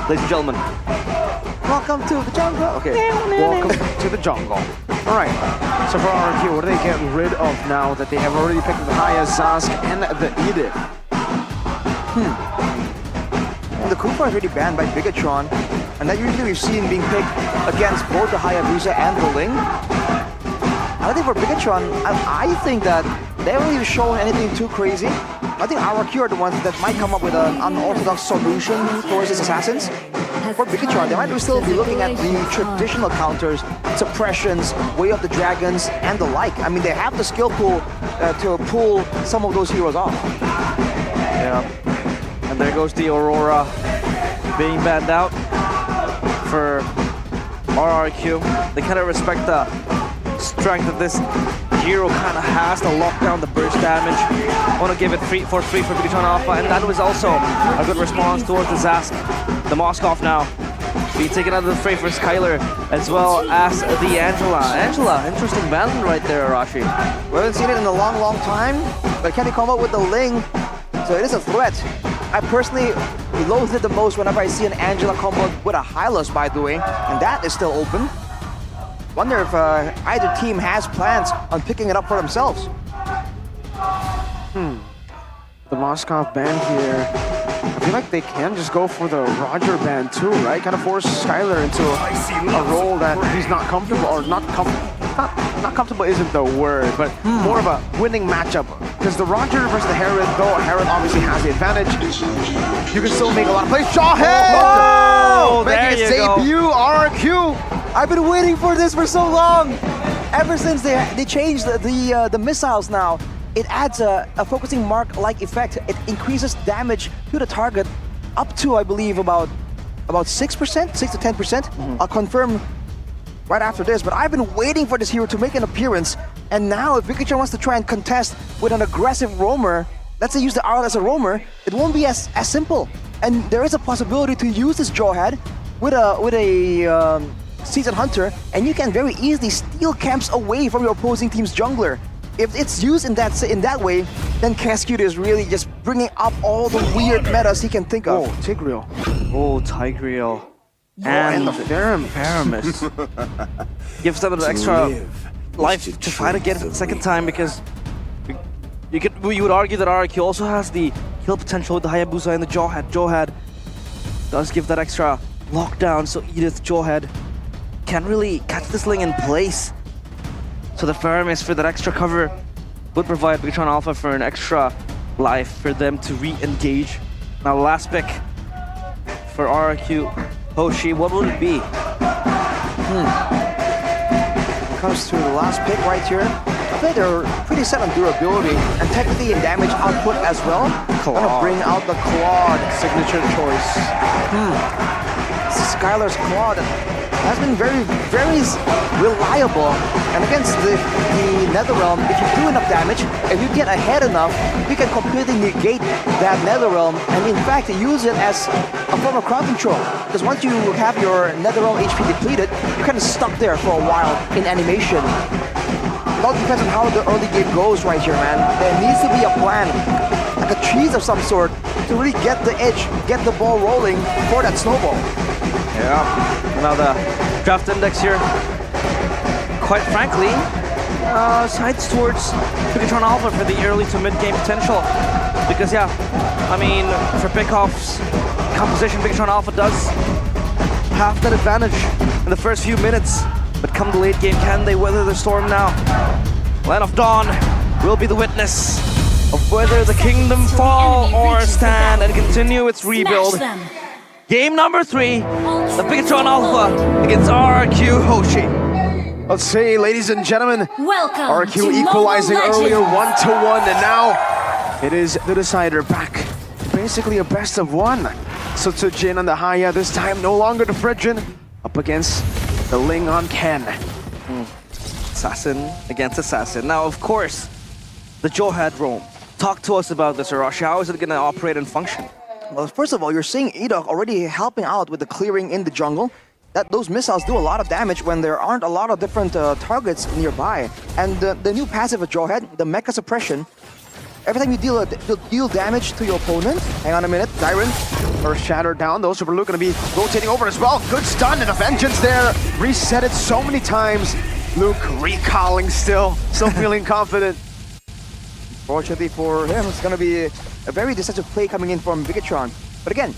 ladies and gentlemen. Welcome to the jungle. Okay, welcome to the jungle. Alright, so for RQ, what do they get rid of now that they have already picked the highest Zask and the Edith? And the Kufa is already banned by Bigatron, and that usually we've seen being picked against both the Hayabusa and the Ling. I think for Bigatron, I think that they haven't really shown anything too crazy. I think RQ are the ones that might come up with an unorthodox solution towards his assassins. For Bigatron, they might still be looking at the traditional counters, suppressions, Way of the Dragons, and the like. I mean, they have the skill pool to pull some of those heroes off. Yeah. And there goes the Aurora being banned out for RRQ. They kind of respect the strength that this hero kind of has to lock down the burst damage. Want to give it free for Bigatron Alpha, and that was also a good response towards the Zask. The Moskov now being taken out of the fray for Skylar, as well as the Angela. Angela, interesting ban right there, Arashi. We haven't seen it in a long time, but can he come up with the Ling? So it is a threat. I personally loathe it the most whenever I see an Angela combo with a Hylos, by the way, and that is still open. Wonder if either team has plans on picking it up for themselves. The Moskov ban here. I feel like they can just go for the Roger ban too, right? Kind of force Skylar into a role that he's not comfortable, or not comfortable isn't the word, but more of a winning matchup. Because the Roger versus the Herod, though Herod obviously has the advantage, you can still make a lot of plays. Jawhead! Oh, making its debut, RQ! I've been waiting for this for so long! Ever since they changed the missiles now, it adds a focusing mark-like effect. It increases damage to the target up to, I believe, about 6%, 6 to 10%. I'll confirm right after this, but I've been waiting for this hero to make an appearance, and now if Bigatron wants to try and contest with an aggressive roamer, let's say use the Arl as a roamer, it won't be as simple. And there is a possibility to use this Jawhead with a Seasoned Hunter, and you can very easily steal camps away from your opposing team's jungler. If it's used in that way, then Cascade is really just bringing up all the weird metas he can think of. Oh, Tigreal. Oh, Tigreal. And the Paramus. Gives them an extra life to try to get it the second time, because you would argue that RRQ also has the kill potential with the Hayabusa and the Jawhead. Jawhead does give that extra lockdown, so Edith Jawhead can really catch this Ling in place. So the Paramus for that extra cover would provide Bigatron Alpha for an extra life for them to re-engage. Now the last pick for RRQ, Hoshi, what would it be? Comes to the last pick right here. I think they're pretty set on durability and technically in damage output as well. Gonna bring out the Claude signature choice. Skylar's Claude has been very reliable, and against the Netherrealm, if you do enough damage, if you get ahead enough, you can completely negate that Netherrealm, and in fact use it as a form of crowd control. Because once you have your Netherrealm HP depleted, you're kind of stuck there for a while in animation. It all depends on how the early game goes right here, man. There needs to be a plan, like a cheese of some sort, to really get the edge, get the ball rolling for that snowball. Yeah, now the draft index here, quite frankly, sides towards Bigatron Alpha for the early to mid-game potential. Because yeah, I mean, for pickoffs, composition, Bigatron Alpha does have that advantage in the first few minutes. But come the late game, can they weather the storm now? Land of Dawn will be the witness of whether the kingdom fall or stand and continue its rebuild. Game number 3, the Bigatron Alpha against RRQ Hoshi. Let's say, ladies and gentlemen, Welcome RQ equalizing earlier 1-1, and now it is the decider back. Basically a best of 1. So to Jin on the Haya, this time no longer the Fredrin, up against the Ling on Ken. Assassin against Assassin. Now, of course, the Jawhead roam. Talk to us about this, Arashi. How is it going to operate and function? Well, first of all, you're seeing Edok already helping out with the clearing in the jungle. Those missiles do a lot of damage when there aren't a lot of different targets nearby. And the new passive of Jawhead, the Mecha Suppression, every time you deal damage to your opponent, hang on a minute, Dyron, First shatter down though, Super Luke gonna be rotating over as well. Good stun and a vengeance there. Reset it so many times. Luke recalling still feeling confident. Fortunately for him, it's gonna be a very decisive play coming in from Bigatron. But again,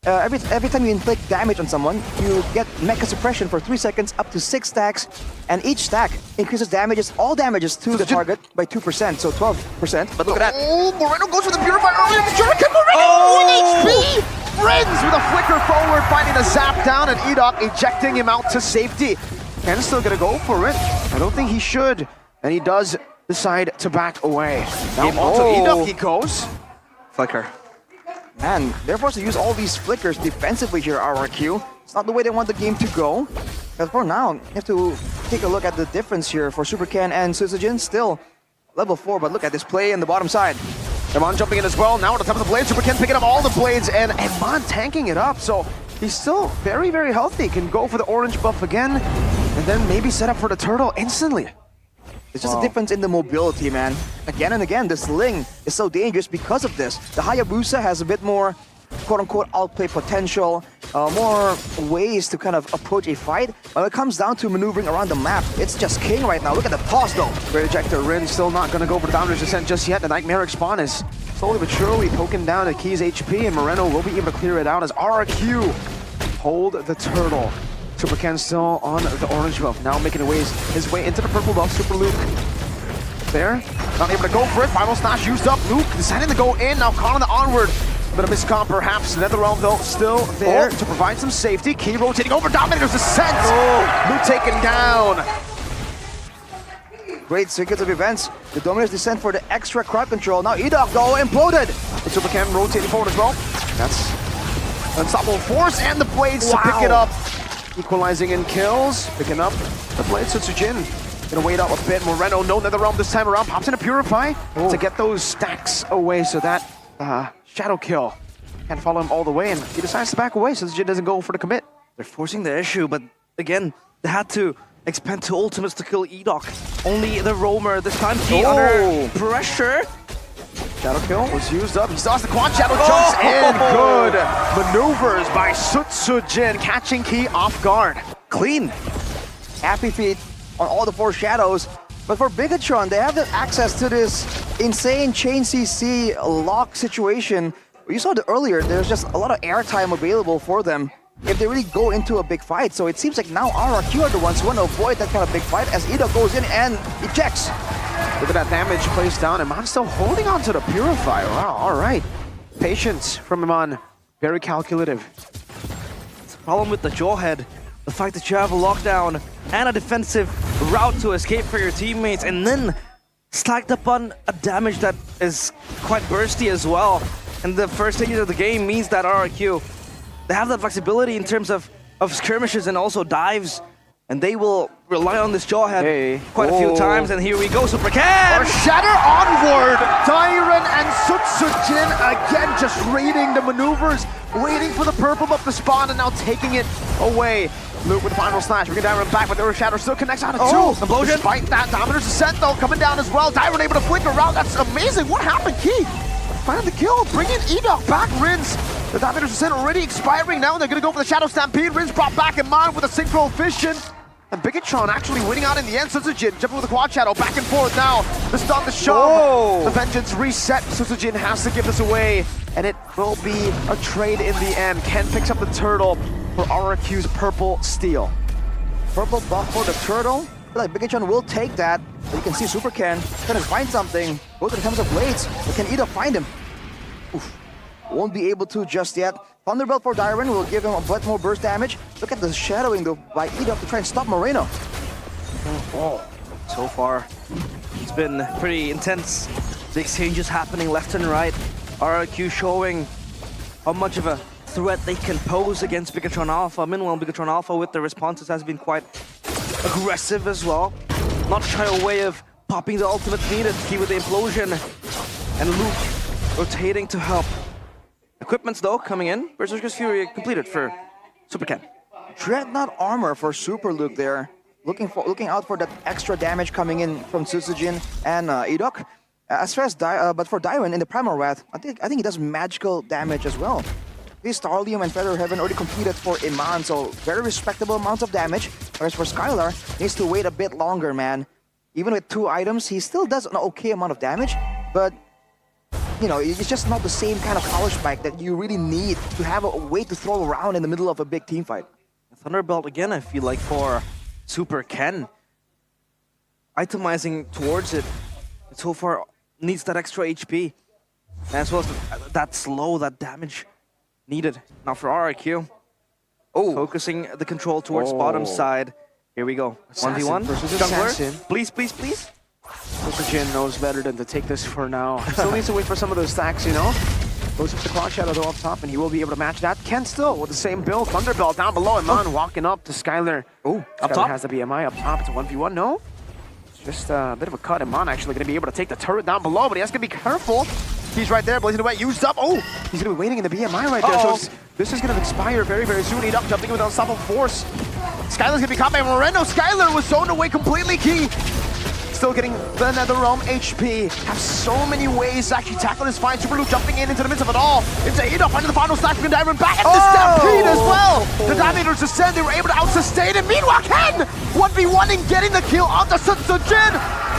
every time you inflict damage on someone, you get mecha suppression for 3 seconds up to 6 stacks, and each stack increases all damages to the target by 2%, so 12%. But look at that. Oh, Moreno goes for the Purifier early in the Juriken. Moreno, 1 HP! Friends with a flicker forward, finding the zap down, and Edok ejecting him out to safety. Ken's still gonna go for it. I don't think he should, and he does decide to back away. Now onto Edok he goes. Flicker. Man, they're forced to use all these flickers defensively here, RRQ. It's not the way they want the game to go. But for now, you have to take a look at the difference here for Supercan and Suzujin. Still level 4, but look at this play on the bottom side. Eman jumping in as well. Now at the top of the blade, Supercan picking up all the blades, and Eman tanking it up. So he's still very, very healthy. Can go for the orange buff again, and then maybe set up for the turtle instantly. It's just a difference in the mobility, man. Again and again, this Ling is so dangerous because of this. The Hayabusa has a bit more quote-unquote outplay potential, more ways to kind of approach a fight. When it comes down to maneuvering around the map, it's just king right now. Look at the toss, though. Great ejector. Rin still not going to go for the Boundaries Descent just yet. The Nightmaric Spawn is slowly but surely poking down at Key's HP, and Moreno will be able to clear it out as RRQ hold the turtle. Supercan still on the orange buff, now making his way into the purple buff. Super Luke there, not able to go for it. Final Slash used up. Luke deciding to go in, now caught on the onward. Bit of miscomp perhaps. Netherrealm though still there to provide some safety. Key rotating over, Dominator's Descent. Luke taken down. Great sequence of events. The Dominator's Descent for the extra crowd control. Now Edok though imploded. The Supercan rotating forward as well. That's unstoppable force, and the blades to pick it up. Equalizing in kills, picking up the blade. Suzujin gonna wait up a bit. Moreno, no Netherrealm this time around, pops in a Purify to get those stacks away so that Shadow Kill can't follow him all the way, and he decides to back away so Suzujin doesn't go for the commit. They're forcing the issue, but again, they had to expend 2 ultimates to kill Edok. Only the Roamer this time, Key under pressure. Shadow Kill was used up. He still has the quad shadow, jumps in. Good maneuvers by Suzujin, catching Key off guard. Clean. Happy feet on all the 4 shadows. But for Bigatron, they have the access to this insane chain CC lock situation. You saw it earlier, there's just a lot of airtime available for them if they really go into a big fight. So it seems like now RRQ are the ones who want to avoid that kind of big fight as Edok goes in and ejects. Look at that damage placed down. Iman still holding on to the Purifier. Wow, all right. Patience from Iman. Very calculative. It's a problem with the Jawhead. The fact that you have a lockdown and a defensive route to escape for your teammates, and then stacked up on a damage that is quite bursty as well. And the first stages of the game means that RRQ, they have that flexibility in terms of skirmishes and also dives. And they will rely on this Jawhead quite a few times, and here we go, Supercan! Shatter onward! Dyron and Suzujin again just reading the maneuvers, waiting for the purple buff to spawn, and now taking it away. Luke with the final slash, we can Dyron back, but the Shatter still connects out of 2. Implosion. Despite that, Dominator's Descent though coming down as well. Dyron able to flick around, that's amazing. What happened, Key? Finding the kill, bringing Edok back, Rins. The Dominator's Descent already expiring now, and they're gonna go for the Shadow Stampede. Rins brought back in mind with a synchro vision. And Bigatron actually winning out in the end. Suzujin jumping with the quad shadow, back and forth now. The stun, the shove. The vengeance reset. Suzujin has to give this away, and it will be a trade in the end. Ken picks up the turtle for RRQ's purple steel. Purple buff for the turtle. Like Bigatron will take that, but you can see Supercan trying to find something. Go to the Tempest of Blades, but can Edok find him? Oof. Won't be able to just yet. Thunderbolt for Dyron will give him a bit more burst damage. Look at the shadowing though by Edok to try and stop Moreno. So far, it's been pretty intense. The exchanges happening left and right. RRQ showing how much of a threat they can pose against Bigatron Alpha. Meanwhile, Bigatron Alpha with the responses has been quite aggressive as well. Not shy away of popping the ultimate needed. Key with the implosion. And Luke rotating to help. Equipments though coming in. Berserker's Fury completed for Supercan. Dreadnought armor for Super Luke there. Looking out for that extra damage coming in from Suzujin and Edok. As far as but for Dyron in the Primal Wrath, I think he does magical damage as well. this Starlium and Feather Heaven already competed for Iman, so very respectable amounts of damage. Whereas for Skylar, needs to wait a bit longer, man. Even with 2 items, he still does an okay amount of damage, but you know, it's just not the same kind of power spike that you really need to have a way to throw around in the middle of a big team fight. Thunderbolt again, I feel like, for Super Ken. Itemizing towards it, so far needs that extra HP. As well as that slow, that damage needed. Now for RRQ, focusing the control towards bottom side. Here we go. Assassin 1v1 versus jungler. Assassin. Please, please, please. Jin knows better than to take this for now. Still needs to wait for some of those stacks, you know? Goes with the Cloud Shadow though up top, and he will be able to match that. Ken still with the same build. Thunderbelt down below. Iman walking up to Skylar. Oh, up top has the BMI up top. It's a 1v1, no? Just a bit of a cut. Iman actually going to be able to take the turret down below, but he has to be careful. He's right there, Blazing Away, used up. Oh, he's going to be waiting in the BMI right there. So this is going to expire very, very soon. Eat up, jumping with Unstoppable Force. Skylar's going to be caught by Moreno. Skylar was zoned away completely. Key still getting the Nether Realm HP. Have so many ways to actually tackle this fight. Super Luke jumping into the midst of it all. It's a hit up under the final slash from Diamond back at the Stampede as well. The Dominators descend. They were able to out-sustain it. Meanwhile, Ken 1v1 and getting the kill on the Jin.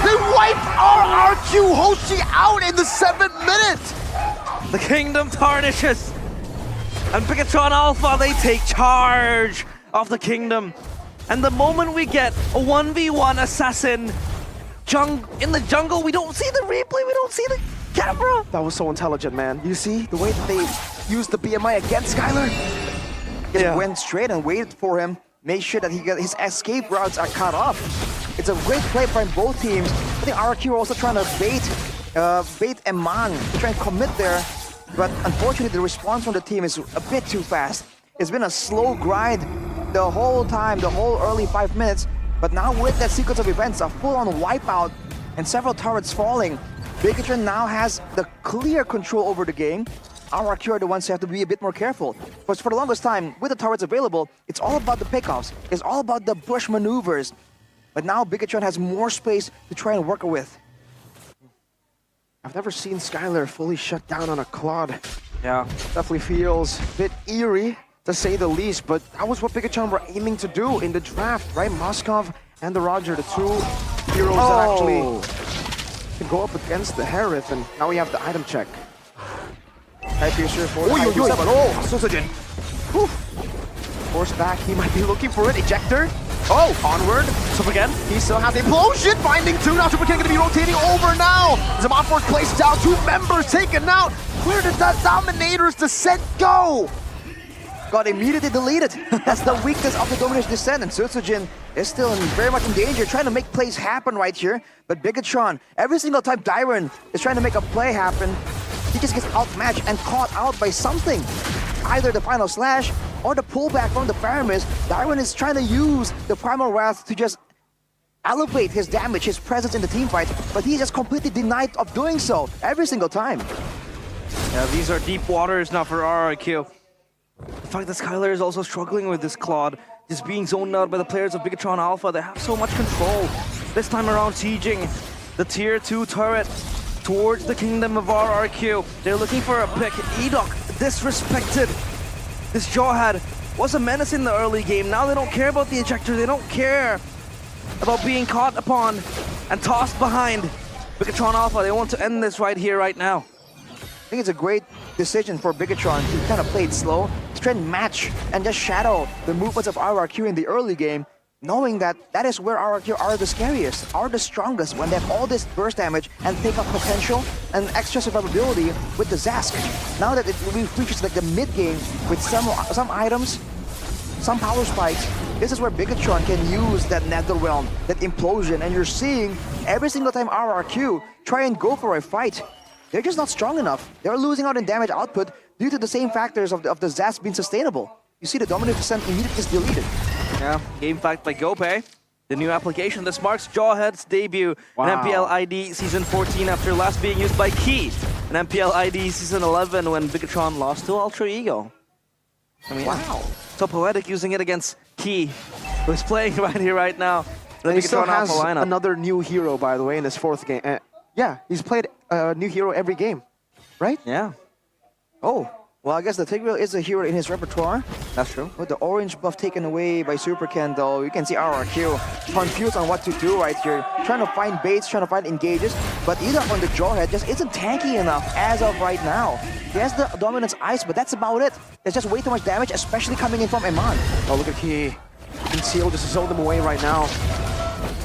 They wipe RRQ Hoshi out in the 7th minute. The Kingdom tarnishes. And Bigatron Alpha, they take charge of the Kingdom. And the moment we get a 1v1 Assassin in the jungle, we don't see the replay, we don't see the camera. That was so intelligent, man. You see the way that they used the BMI against Skylar? Just went straight and waited for him. Made sure that his escape routes are cut off. It's a great play from both teams. I think RRQ are also trying to bait Iman to try and commit there. But unfortunately, the response from the team is a bit too fast. It's been a slow grind the whole time, the whole early 5 minutes. But now with that sequence of events, a full-on wipeout and several turrets falling, Bigatron now has the clear control over the game. RRQ are the ones who have to be a bit more careful. Because for the longest time, with the turrets available, it's all about the pickoffs. It's all about the bush maneuvers. But now Bigatron has more space to try and work with. I've never seen Skylar fully shut down on a Claude. Yeah. Definitely feels a bit eerie, to say the least, but that was what Bigatron were aiming to do in the draft, right? Moskov and the Roger, the 2 heroes that actually can go up against the Harith, and now we have the item check. High Piercer for Sosajin. Force back, he might be looking for it. Ejector. Oh, onward. So again, he still has the implosion. Binding 2. Now Super King going to be rotating over now. Zaman Force placed down. 2 members taken out. Where did that Dominator's descent go? Got immediately deleted. That's the weakness of the Dominator's descent, and Sutsujin is still very much in danger, trying to make plays happen right here. But Bigatron, every single time Dyron is trying to make a play happen, he just gets outmatched and caught out by something. Either the final slash or the pullback from the Paramis. Dyron is trying to use the Primal Wrath to just elevate his damage, his presence in the team fight, but he's just completely denied of doing so every single time. Yeah, these are deep waters now for RRQ. The fact that Skylar is also struggling with this Claude, just being zoned out by the players of Bigatron Alpha. They have so much control. This time around, sieging the tier 2 turret towards the kingdom of RRQ. They're looking for a pick. Edok disrespected. This Jawhead was a menace in the early game. Now they don't care about the ejector. They don't care about being caught upon and tossed behind Bigatron Alpha. They want to end this right here, right now. I think it's a great decision for Bigatron to kind of play it slow, to try and match and just shadow the movements of RRQ in the early game, knowing that that is where RRQ are the scariest, are the strongest, when they have all this burst damage and take up potential and extra survivability with the Zask. Now that it reaches like the mid game with some items, some power spikes, this is where Bigatron can use that Nether Realm, that implosion, and you're seeing every single time RRQ try and go for a fight, they're just not strong enough. They're losing out in damage output due to the same factors of the Zask being sustainable. You see the Dominant Descent immediately is deleted. Yeah, game fact by Gope. The new application. This marks Jawhead's debut in MPL ID Season 14 after last being used by Key in MPL ID Season 11 when Bigatron lost to Ultra Ego. I mean, wow. So poetic using it against Key, who's playing right here, right now. He still has another new hero, by the way, in his 4th game. Yeah, he's played a new hero every game, right? Yeah. Oh, Well, I guess the Tigreal is a hero in his repertoire. That's true. With the orange buff taken away by Super Ken, though, you can see RRQ confused on what to do right here. Trying to find baits, trying to find engages, but either on the Jawhead just isn't tanky enough as of right now. He has the Dominance Ice, but that's about it. There's just way too much damage, especially coming in from Eman. Oh, look at Key. Conceal just zone them away right now.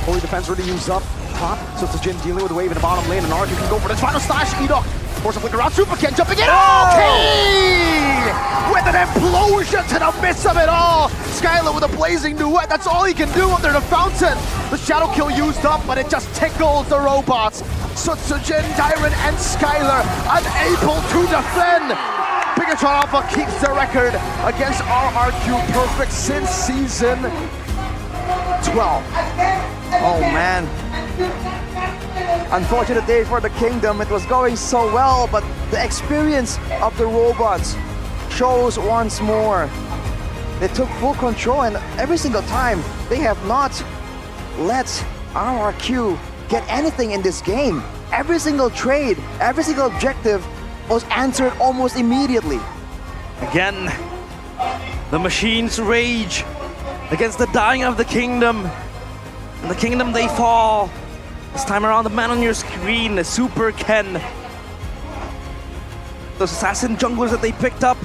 Holy Defense already used up. Top, so it's a Jin dealing with the wave in the bottom lane, and RQ can go for this final slash. Edok force a flicker out. Super Ken jumping in. Okay! With an implosion to the midst of it all. Skylar with a blazing duet. That's all he can do under the fountain. The shadow kill used up, but it just tickles the robots. Sutsujin, Dyron, and Skylar unable to defend. Bigatron Alpha keeps the record against RRQ perfect since season 12. Oh man. Unfortunate day for the Kingdom. It was going so well, but the experience of the robots shows once more. They took full control, and every single time they have not let RRQ get anything in this game. Every single trade, every single objective was answered almost immediately. Again, the machines rage against the dying of the Kingdom. And the Kingdom, they fall. This time around, the man on your screen, the Super Ken. Those assassin junglers that they picked up